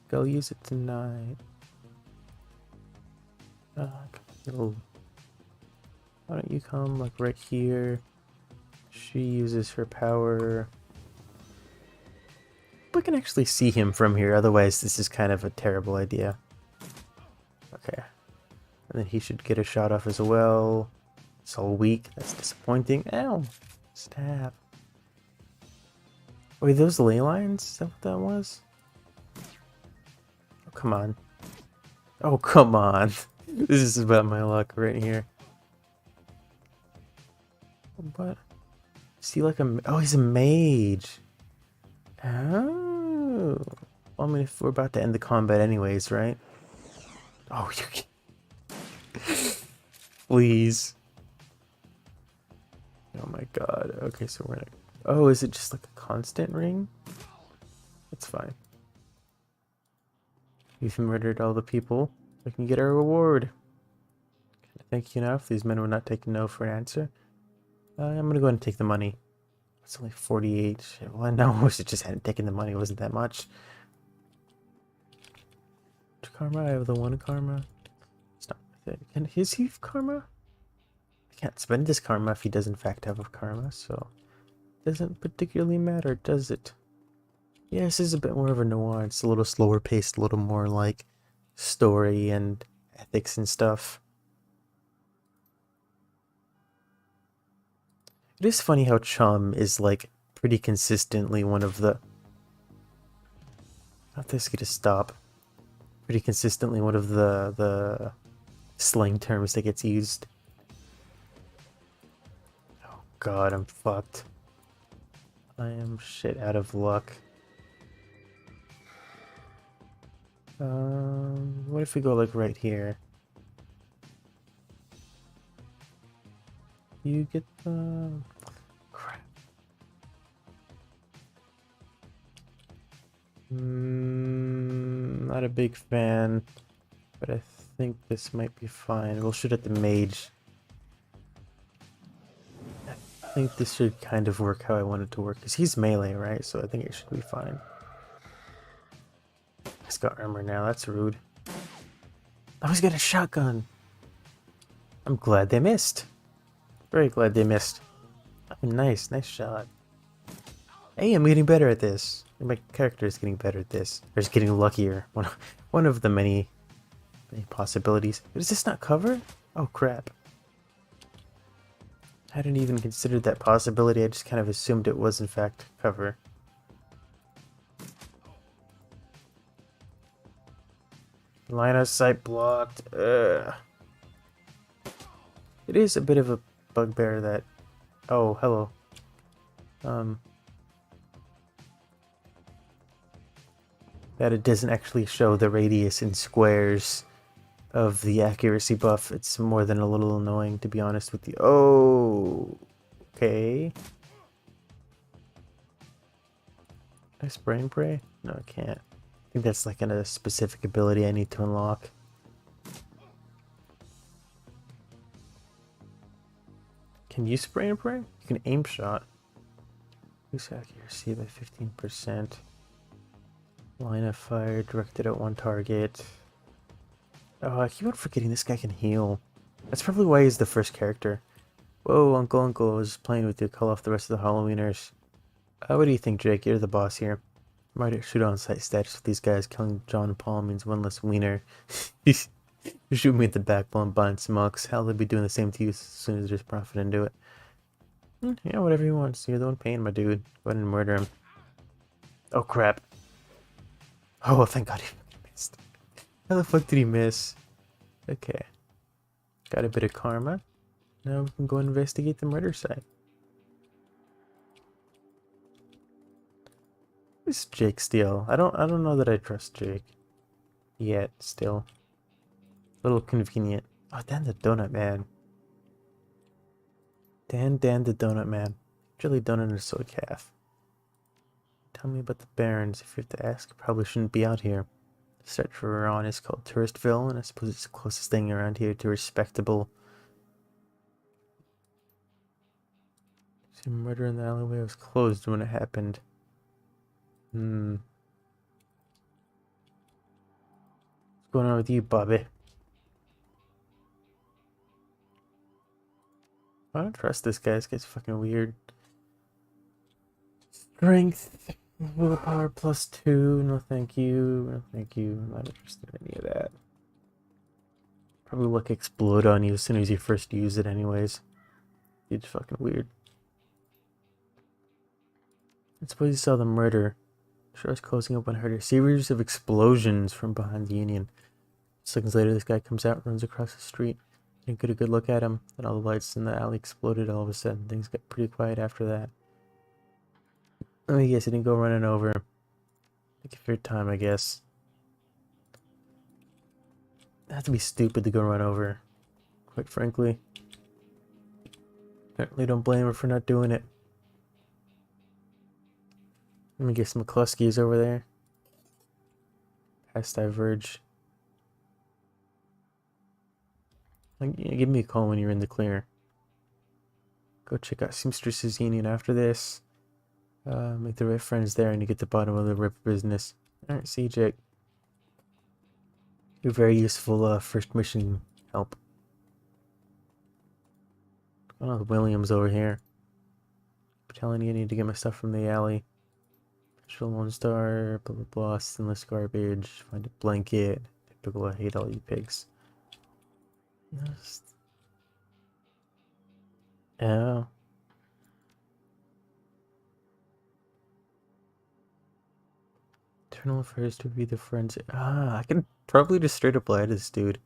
Go use it tonight. Little. Why don't you come like right here? She uses her power. We can actually see him from here, otherwise this is kind of a terrible idea. Okay. And then he should get a shot off as well. It's all weak. That's disappointing. Ow! Stab. Wait, those ley lines? Is that what that was? Oh, come on. Oh, come on. This is about my luck right here. What? Is he like a... Oh, he's a mage. Oh. Well, I mean, if we're about to end the combat anyways, right? Oh, you can... Please. Oh my god. Okay, so we're gonna... Oh, is it just like a constant ring? That's fine. We've murdered all the people. We can get our reward. Thank you enough. These men were not taking no for an answer. I'm gonna go ahead and take the money. It's only 48. Well, no, I wish it just hadn't taken the money. It wasn't that much. Karma? I have the one karma. It's not worth it. Is he karma? I can't spend this karma if he does in fact have a karma, so it doesn't particularly matter, does it? Yeah, this is a bit more of a noir. It's a little slower paced, a little more like story and ethics and stuff. It is funny how Chum is like pretty consistently one of the... Not this to stop. Pretty consistently one of the slang terms that gets used. Oh god, I'm fucked. I am shit out of luck. What if we go like right here? You get the... Crap. Not a big fan, but I think this might be fine. We'll shoot at the mage. I think this should kind of work how I want it to work, because he's melee, right? So I think it should be fine. He's got armor now, that's rude. Oh, he's got a shotgun! I'm glad they missed. Very glad they missed. Oh, nice shot. Hey, I'm getting better at this. My character is getting better at this. Or just getting luckier. One of the many possibilities. Does this not cover? Oh crap. I hadn't even considered that possibility. I just kind of assumed it was in fact cover. Line of sight blocked. Ugh. It is a bit of a bugbear that... Oh, hello. That it doesn't actually show the radius in squares of the accuracy buff. It's more than a little annoying, to be honest with you. Oh, okay. Can I spray and pray? No, I can't. I think that's like a specific ability I need to unlock. Can you spray and pray? You can aim shot. Boost accuracy by 15%. Line of fire directed at one target. Oh, I keep on forgetting this guy can heal. That's probably why he's the first character. Whoa, Uncle, I was playing with you. Call off the rest of the Halloweeners. What do you think, Jake? You're the boss here. Might shoot on sight status with these guys. Killing John and Paul means one less wiener. You shoot me at the back while I'm buying smokes. Hell, they'll be doing the same to you as soon as there's profit into it. Yeah, whatever he wants. You're the one paying, my dude. Go ahead and murder him. Oh, crap. Oh, thank God he missed. How the fuck did he miss? Okay. Got a bit of karma. Now we can go investigate the murder site. Who's Jake Steele? I don't know that I trust Jake. Yet, still. A little convenient. Oh, Dan the Donut Man. Dan the Donut Man. Chili donut and a soy calf. Tell me about the Barrens. If you have to ask, I probably shouldn't be out here. The search we're on is called Touristville, and I suppose it's the closest thing around here to respectable. See, murder in the alleyway was closed when it happened. What's going on with you, Bobby? I don't trust this guy. This guy's fucking weird. Strength. Willpower +2. No thank you. No thank you. I'm not interested in any of that. Probably like explode on you as soon as you first use it anyways. It's fucking weird. I suppose you saw the murder. Show's closing up on her. Series of explosions from behind the Union. Seconds later, this guy comes out, runs across the street. and get a good look at him. And all the lights in the alley exploded all of a sudden. Things got pretty quiet after that. I guess he didn't go running over. Take it for your time, I guess. It'd have to be stupid to go run over, quite frankly. Apparently don't blame her for not doing it. Let me get some McCluskeys over there. Past Diverge. Give me a call when you're in the clear. Go check out Seamstress's Union after this. Make the right friends there and you get the bottom of the rip business. Alright, see you, Jake. You're very useful first mission help. Oh, Williams over here. I'm telling you, I need to get my stuff from the alley. Special Lone Star, blah blah blah, stainless garbage, find a blanket. Typical, I hate all you pigs. Oh. Internal affairs to be the forensic. I can probably just straight up lie to this dude.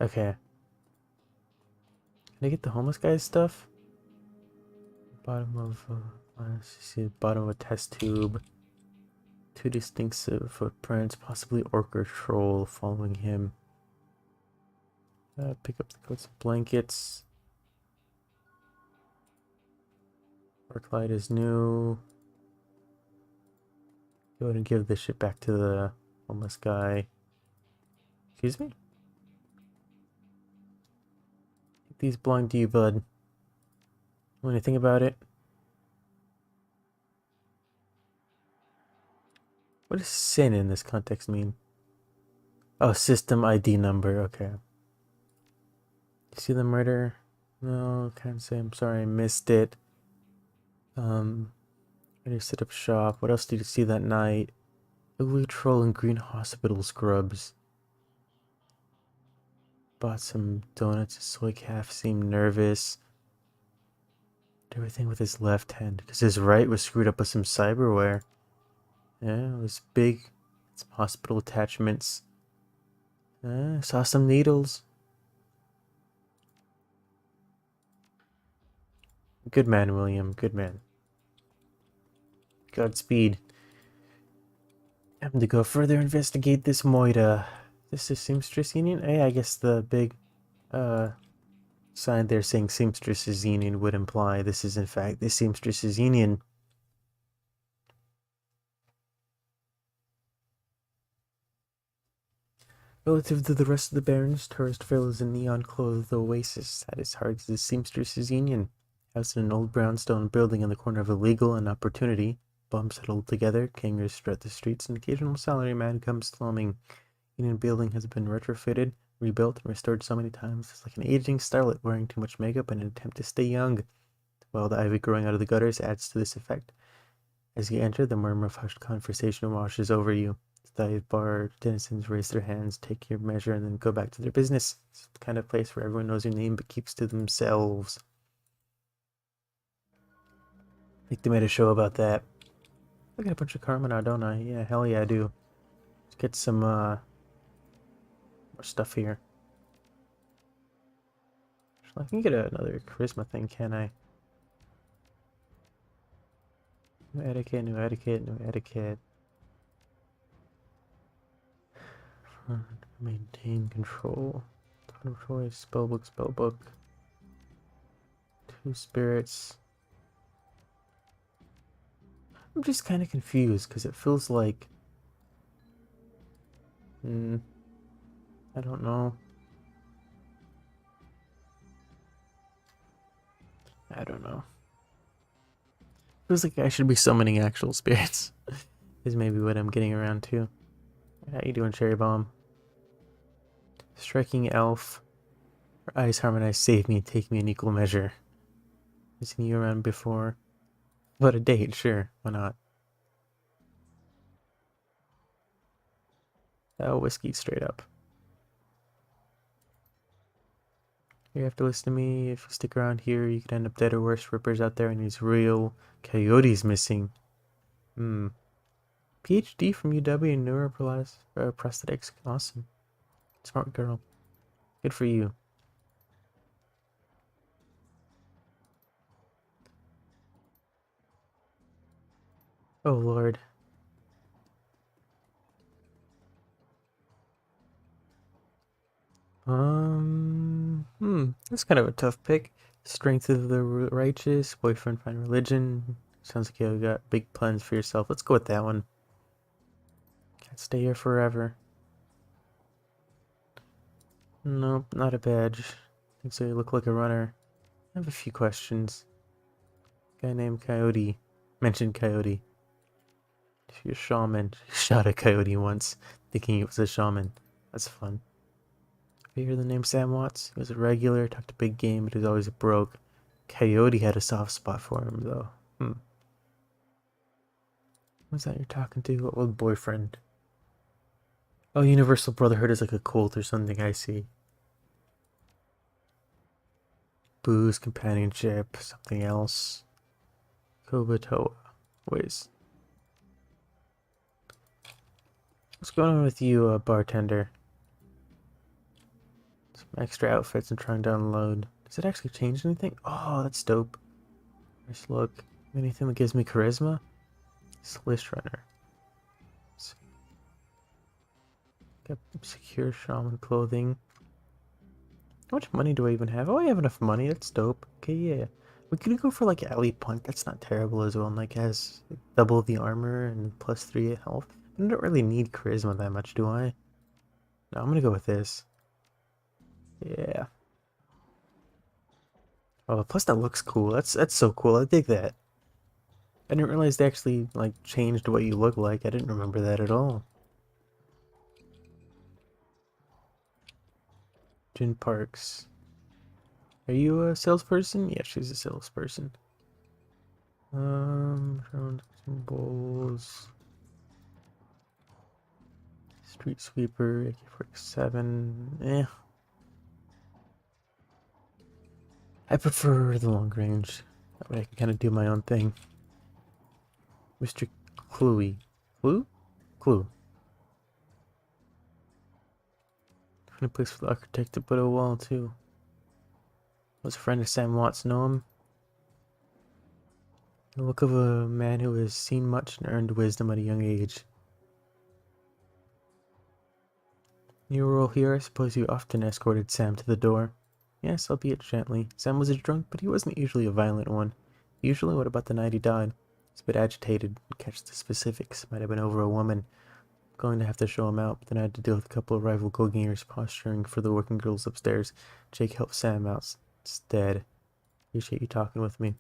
Okay. Can I get the homeless guy's stuff? Bottom of see the bottom of a test tube. Two distinct footprints, possibly orc or troll following him. Pick up the coats and blankets. Work light is new. Go ahead and give this shit back to the homeless guy. Excuse me? These belong to you, bud. Know anything about it? What does sin in this context mean? Oh, system ID number. Okay. See the murder? No, can't say. I'm sorry, I missed it. Ready to set up shop. What else did you see that night? Ugly troll and green hospital scrubs. Bought some donuts. A soy calf seemed nervous. Did everything with his left hand because his right was screwed up with some cyberware. Yeah, it was big. Some hospital attachments. Saw some needles. Good man, William. Good man. Godspeed. Time to go further investigate this Moida. This is Seamstress Union? Hey, I guess the big sign there saying Seamstress Union would imply this is in fact the Seamstress Union. Relative to the rest of the barons, Touristville is a neon-clothed oasis that is hard to the Seamstress Union. Housed in an old brownstone building on the corner of Illegal and Opportunity, bums huddled together, gangers strut the streets, and occasional salaryman comes slumming. Union building has been retrofitted, rebuilt, and restored so many times. It's like an aging starlet wearing too much makeup in an attempt to stay young. While the ivy growing out of the gutters adds to this effect. As you enter, the murmur of hushed conversation washes over you. The dive bar denizens raise their hands, take your measure, and then go back to their business. It's the kind of place where everyone knows your name but keeps to themselves. I think they made a show about that. I got a bunch of karma now, don't I? Yeah, hell yeah, I do. Let's get some more stuff here. I can get another charisma thing, can I? New etiquette, new etiquette, new etiquette. Maintain control. Totem Choice, spellbook, spellbook. Two spirits. I'm just kind of confused because it feels like... I don't know. I don't know. Feels like I should be summoning actual spirits. Is maybe what I'm getting around to. How you doing, Cherry Bomb? Striking elf. Our eyes harmonize, save me, take me in equal measure. I've seen you around before. What a date, sure, why not? Oh, whiskey straight up. You have to listen to me. If you stick around here, you could end up dead or worse. Ripper's out there and he's real. Coyote's missing. PhD from UW in neuroprosthetics. Awesome. Smart girl. Good for you. Oh lord. That's kind of a tough pick. Strength of the righteous, boyfriend find religion. Sounds like you got big plans for yourself. Let's go with that one. Can't stay here forever. Nope, not a badge. Thinks I look like a runner. I have a few questions. Guy named Coyote. Mentioned Coyote. She's a shaman. Shot a coyote once, thinking it was a shaman. That's fun. You hear the name Sam Watts? He was a regular, talked a big game, but he was always broke. Coyote had a soft spot for him, though. Who's that you're talking to? What old boyfriend? Oh, Universal Brotherhood is like a cult or something, I see. Booze, companionship, something else. Kubota. Ways. What's going on with you, bartender? Some extra outfits I'm trying to unload. Does it actually change anything? Oh, that's dope. First look. Anything that gives me charisma? Slish runner. Got secure shaman clothing. How much money do I even have? Oh, I have enough money. That's dope. Okay, yeah. We could go for like alley punk. That's not terrible as well. And like has double the armor and plus 3 health. I don't really need charisma that much, do I? No, I'm gonna go with this. Yeah. Oh, plus that looks cool. That's so cool. I dig that. I didn't realize they actually like changed what you look like. I didn't remember that at all. Jin Parks. Are you a salesperson? Yeah, she's a salesperson. Symbols. Street sweeper, AK-47. I prefer the long range. That way I can kind of do my own thing. Mr. Cluey. Clue? Clue. Find a place for the architect to put a wall, too. Was a friend of Sam Watts, know him? The look of a man who has seen much and earned wisdom at a young age. New role here, I suppose you often escorted Sam to the door. Yes, albeit gently. Sam was a drunk, but he wasn't usually a violent one. Usually, what about the night he died? He's a bit agitated. Catch the specifics. Might have been over a woman. Going to have to show him out, but then I had to deal with a couple of rival go-gangers posturing for the working girls upstairs. Jake helped Sam out instead. Appreciate you talking with me.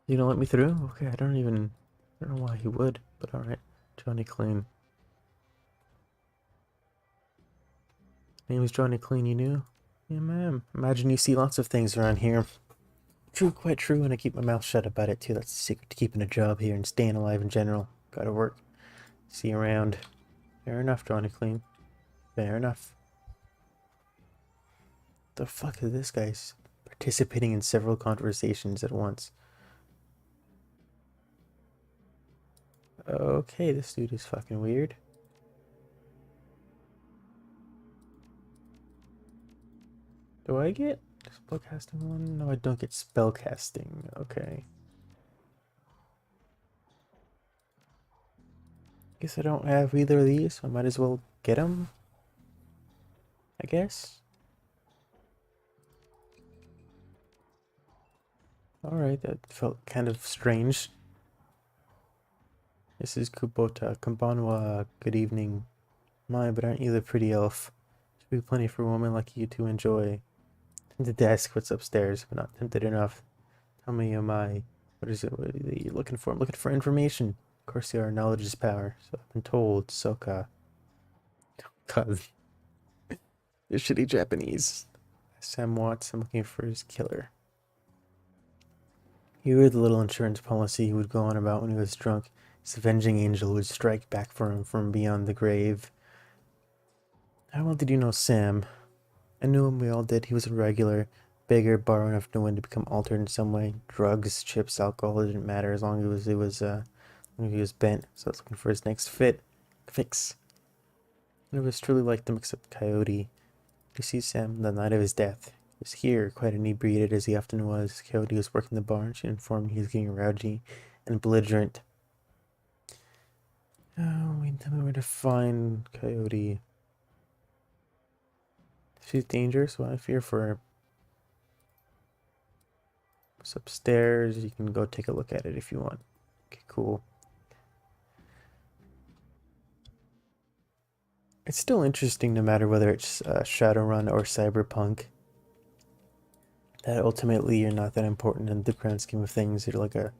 You gonna let me through? Okay, I don't know why he would, but alright. Johnny Clean. Name is Johnny Clean, you knew? Yeah, ma'am. Imagine you see lots of things around here. True, quite true, and I keep my mouth shut about it too. That's the secret to keeping a job here and staying alive in general. Gotta work. See you around. Fair enough, Johnny Clean. Fair enough. The fuck is this guy's participating in several conversations at once? Okay, this dude is fucking weird. Do I get spellcasting one? No, I don't get spellcasting. Okay. Guess I don't have either of these, so I might as well get them. I guess. Alright, that felt kind of strange. This is Kubota. Kambanwa, good evening. My, but aren't you the pretty elf? Should be plenty for a woman like you to enjoy. The desk, what's upstairs, but not tempted enough. Tell me, am I? What is it? What are you looking for? I'm looking for information. Of course, your knowledge is power. So I've been told, Soka. God, you're shitty Japanese. Sam Watts, I'm looking for his killer. You were the little insurance policy he would go on about when he was drunk. His avenging angel would strike back for him from beyond the grave. How well did you know Sam? I knew him, we all did. He was a regular. Beggar, borrow enough to win to become altered in some way. Drugs, chips, alcohol, it didn't matter as long as he was bent. So I was looking for his next fix. And it was truly like to mix up Coyote. You see Sam the night of his death. He was here, quite inebriated as he often was. Coyote was working the bar and she informed me he was getting rowdy. and belligerent. Oh, we tell me where to find Coyote. She's dangerous. Well, I fear for her. It's upstairs. You can go take a look at it if you want. Okay, cool. It's still interesting no matter whether it's Shadowrun or Cyberpunk. That ultimately you're not that important in the grand scheme of things. You're like a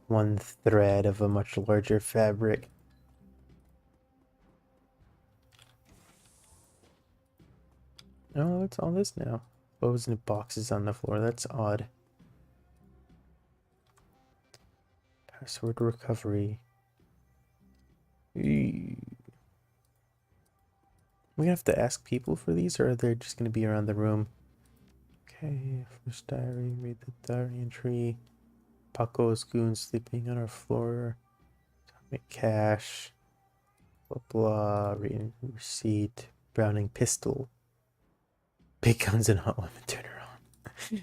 one thread of a much larger fabric. Oh, what's all this now? Bows and boxes on the floor. That's odd. Password recovery. We have to ask people for these, or are they just going to be around the room? Okay, first diary. Read the diary entry. Paco's goon sleeping on our floor. Make cash. Blah blah. Reading receipt. Browning pistol. Big guns and hot women turn her on.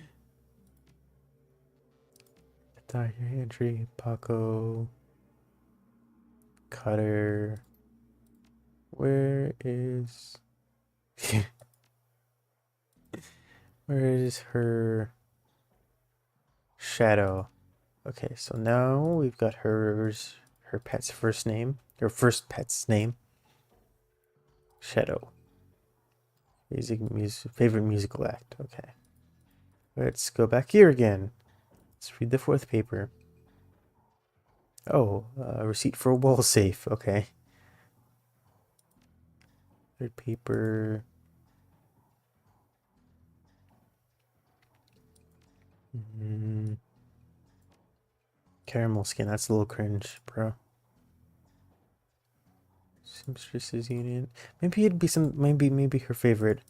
Diary entry. Paco. Cutter. Where is where is her shadow? Okay, so now we've got her pet's first name, her first pet's name. Shadow. Favorite musical act. Okay. Let's go back here again. Let's read the fourth paper. Oh, receipt for a wall safe. Okay. Third paper. Caramel skin. That's a little cringe, bro. Seamstresses Union. Maybe it'd be maybe her favorite.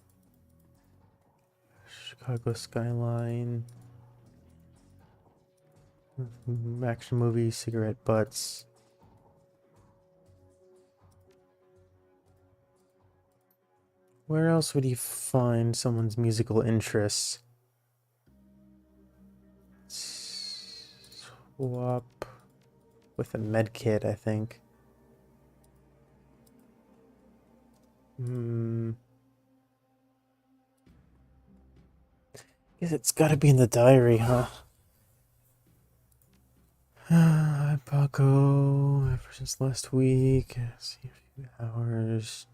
Chicago skyline. Action movies, cigarette butts. Where else would you find someone's musical interests? Swap with a med kit, I think. Guess it's gotta be in the diary, huh? Paco, ever since last week. See a few hours.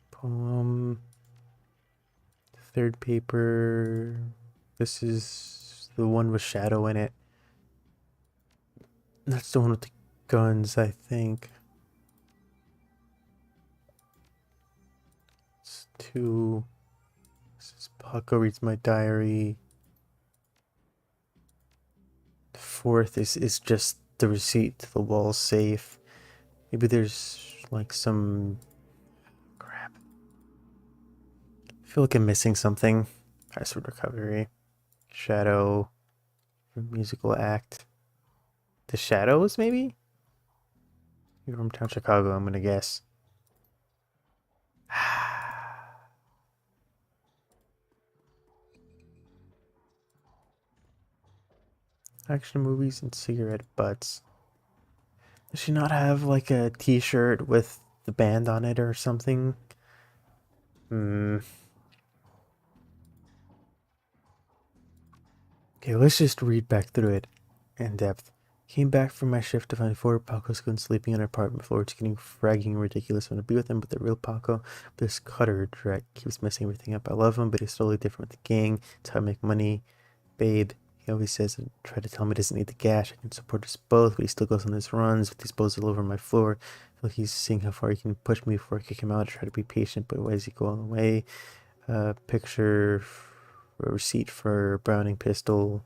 Poem. Third paper. This is the one with shadow in it. That's the one with the guns, I think. It's two. This is Paco reads my diary. The fourth is just the receipt to the wall safe. Maybe there's like some crap. I feel like I'm missing something. Password recovery. Shadow. Musical act. The Shadows, maybe? You're from town Chicago, I'm gonna guess. Action movies and cigarette butts. Does she not have like a t-shirt with the band on it or something? Okay, let's just read back through it in depth. Came back from my shift to find four Paco's goons sleeping on our apartment floor. It's getting fragging ridiculous. I want to be with them, but the real Paco, this cutter direct, keeps messing everything up. I love him, but he's totally different with the gang. It's how I make money. Babe, he always says and try to tell me he doesn't need the cash. I can support us both, but he still goes on his runs with these bows all over my floor. I feel like he's seeing how far he can push me before I kick him out. I try to be patient, but why is he going away? Picture, a receipt for Browning pistol.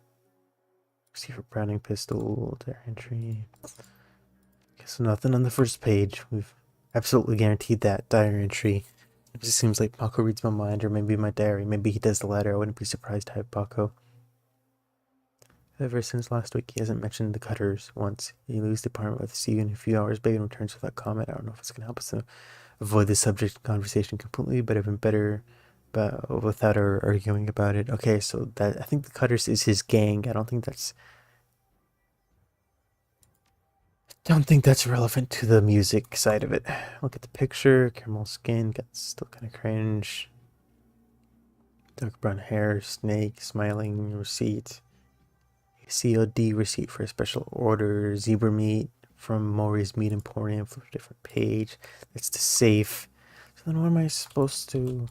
Receipt for Browning pistol. Their entry. So nothing on the first page. We've absolutely guaranteed that diary entry. It just seems like Paco reads my mind, or maybe my diary. Maybe he does the latter. I wouldn't be surprised to have Paco. Ever since last week, he hasn't mentioned the cutters once. He leaves the apartment with see you in a few hours, babe, and returns without comment. I don't know if it's going to help us to avoid the subject conversation completely, but I've been better but without her arguing about it. Okay, so that I think the Cutters is his gang. I don't think that's relevant to the music side of it. Look at the picture. Caramel skin, got still kind of cringe. Dark brown hair, snake, smiling, receipt. COD receipt for a special order. Zebra meat from Maury's Meat Emporium for a different page. That's the safe. So then what am I supposed to...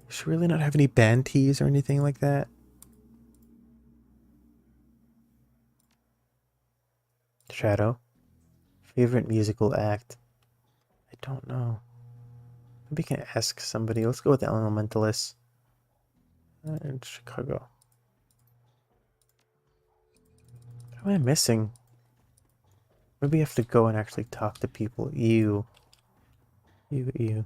Should really not have any band tees or anything like that? Shadow. Favorite musical act? I don't know. Maybe I can ask somebody. Let's go with the Elementalists. In Chicago. What am I missing? Maybe I have to go and actually talk to people. You. You.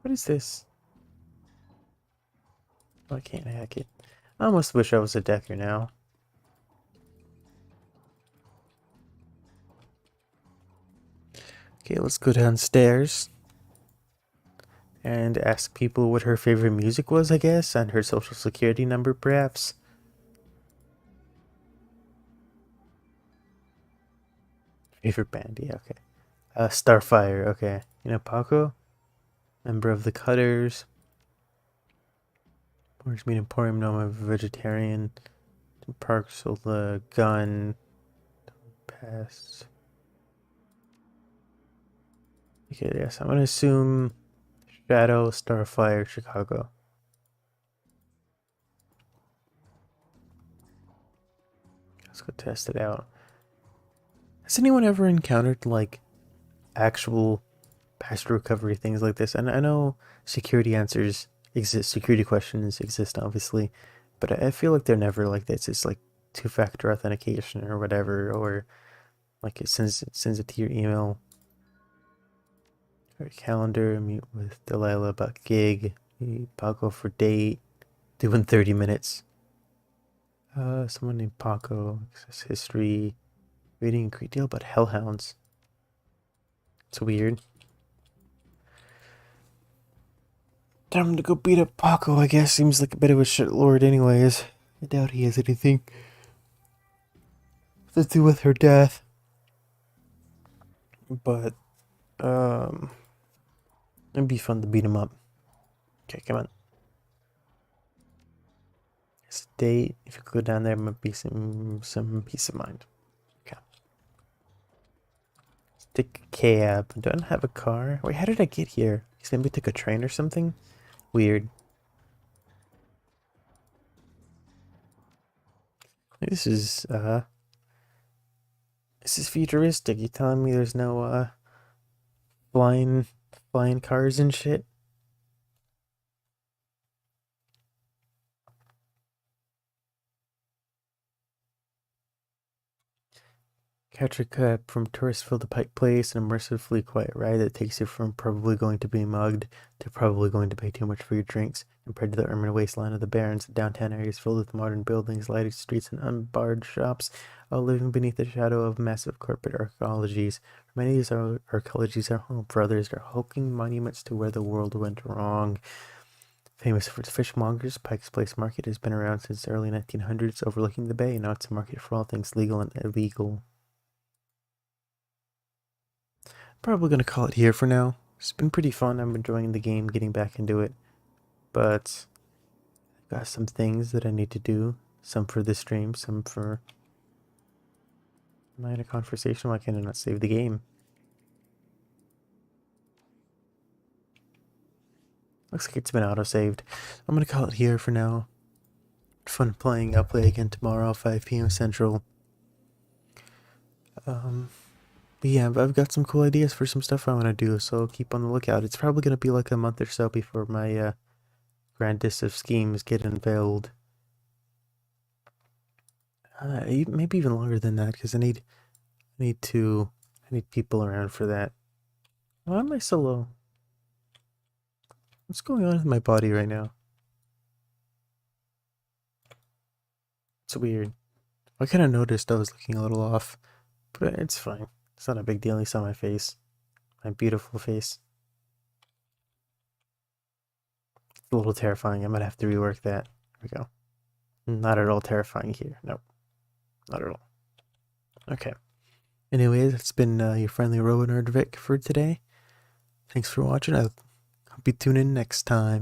What is this? Oh, I can't hack it. I almost wish I was a decker now. Okay, let's go downstairs and ask people what her favorite music was, I guess, and her social security number, perhaps. Favorite band, yeah, okay. Starfire, okay. You know, Paco, member of the Cutters. Orange Meat Emporium, no, I'm a vegetarian. Park Sola, gun, pass. Okay, yes, I'm gonna assume Shadow, Starfire, Chicago. Let's go test it out. Has anyone ever encountered, like, actual past recovery things like this? And I know security answers exist, security questions exist, obviously, but I feel like they're never like this. It's like two-factor authentication or whatever, or like it sends it to your email or calendar. Meet with Delilah about gig. Paco for date. Doing 30 minutes. Someone named Paco. Access history. Reading a great deal about hellhounds. It's weird. Time to go beat up Paco, I guess. Seems like a bit of a shitlord anyways. I doubt he has anything to do with her death. But, it'd be fun to beat him up. Okay, come on. State. If you go down there, might be some peace of mind. Okay. Let's take a cab. Do I not have a car? Wait, how did I get here? Because maybe took a train or something? Weird. This is futuristic. You telling me there's no flying flying cars and shit? Catch a cab from Touristville to Pike Place, an immersively quiet ride that takes you from probably going to be mugged to probably going to pay too much for your drinks, compared to the urban wasteland of the Barrens. The downtown area is filled with modern buildings, lighted streets, and unbarred shops, all living beneath the shadow of massive corporate archaeologies. Many of these archaeologies are home, for others are hulking monuments to where the world went wrong. Famous for its fishmongers, Pike's Place Market has been around since the early 1900s, overlooking the bay. Now it's a market for all things legal and illegal. Probably gonna call it here for now. It's been pretty fun. I'm enjoying the game, getting back into it. But I've got some things that I need to do. Some for the stream, some for my conversation. Why can't I not save the game? Looks like it's been auto-saved. I'm gonna call it here for now. Fun playing. I'll play again tomorrow, 5 p.m. Central. But yeah, I've got some cool ideas for some stuff I want to do, so keep on the lookout. It's probably gonna be like a month or so before my grandest of schemes get unveiled. Maybe even longer than that, because I need people around for that. Why am I so low? What's going on with my body right now? It's weird. I kind of noticed I was looking a little off. But it's fine. It's not a big deal. It's on my face. My beautiful face. It's a little terrifying. I might have to rework that. There we go. Not at all terrifying here. Nope. Not at all. Okay. Anyways, it's been your friendly Robo Nerd Vic for today. Thanks for watching. I hope you tune in next time.